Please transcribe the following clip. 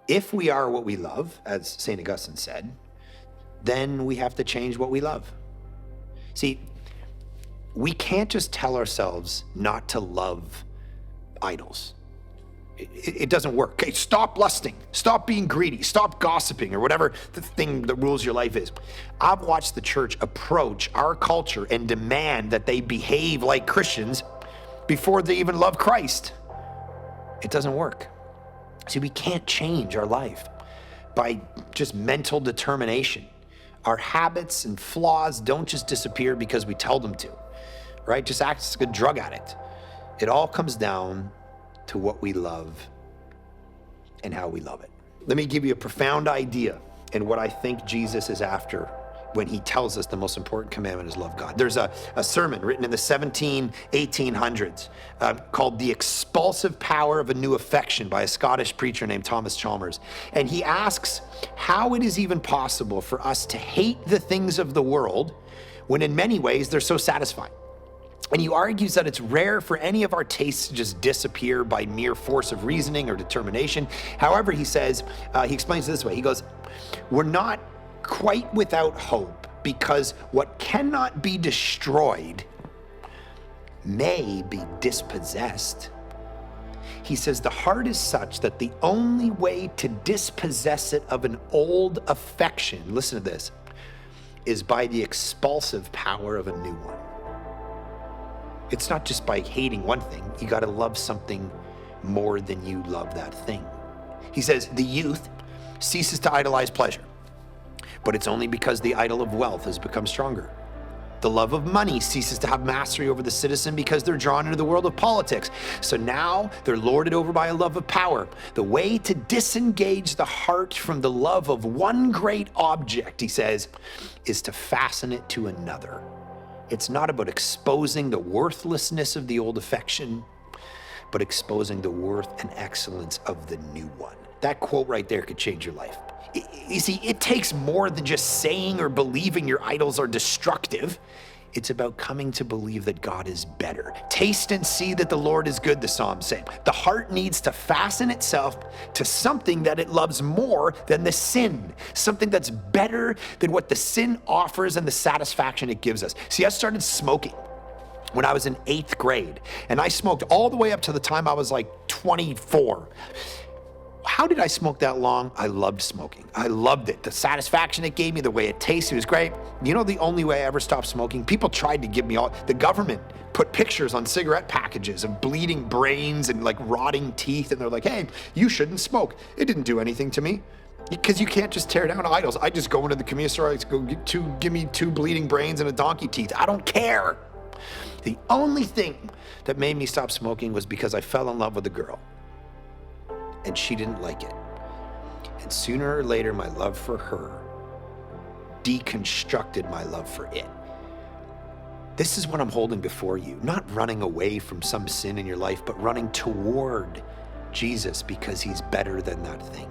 If we are what we love, as St. Augustine said, then we have to change what we love. See, we can't just tell ourselves not to love idols. It doesn't work. Okay, stop lusting, stop being greedy, stop gossiping, or whatever the thing that rules your life is. I've watched the church approach our culture and demand that they behave like Christians before they even love Christ. It doesn't work. See, we can't change our life by just mental determination. Our habits and flaws don't just disappear because we tell them to, right? Just act as a good drug addict. It all comes down to what we love and how we love it. Let me give you a profound idea in what I think Jesus is after when he tells us the most important commandment is love God. There's a sermon written in the 1800s called The Expulsive Power of a New Affection by a Scottish preacher named Thomas Chalmers. And he asks how it is even possible for us to hate the things of the world when in many ways they're so satisfying. And he argues that it's rare for any of our tastes to just disappear by mere force of reasoning or determination. However, he says, he explains it this way. He goes, we're not quite without hope because what cannot be destroyed may be dispossessed. He says the heart is such that the only way to dispossess it of an old affection, listen to this, is by the expulsive power of a new one. It's not just by hating one thing. You got to love something more than you love that thing. He says the youth ceases to idolize pleasure, but it's only because the idol of wealth has become stronger. The love of money ceases to have mastery over the citizen because they're drawn into the world of politics. So now they're lorded over by a love of power. The way to disengage the heart from the love of one great object, he says, is to fasten it to another. It's not about exposing the worthlessness of the old affection, but exposing the worth and excellence of the new one. That quote right there could change your life. You see, it takes more than just saying or believing your idols are destructive. It's about coming to believe that God is better. Taste and see that the Lord is good, the Psalms say. The heart needs to fasten itself to something that it loves more than the sin, something that's better than what the sin offers and the satisfaction it gives us. See, I started smoking when I was in 8th grade, and I smoked all the way up to the time I was like 24. How did I smoke that long? I loved smoking. I loved it. The satisfaction it gave me, the way it tasted, it was great. You know the only way I ever stopped smoking? People tried to give me the government put pictures on cigarette packages of bleeding brains and like rotting teeth, and they're like, hey, you shouldn't smoke. It didn't do anything to me. Because you can't just tear down idols. I just go into the convenience store, I go give me 2 bleeding brains and a donkey teeth. I don't care. The only thing that made me stop smoking was because I fell in love with a girl. And she didn't like it. And sooner or later, my love for her deconstructed my love for it. This is what I'm holding before you, not running away from some sin in your life, but running toward Jesus because he's better than that thing.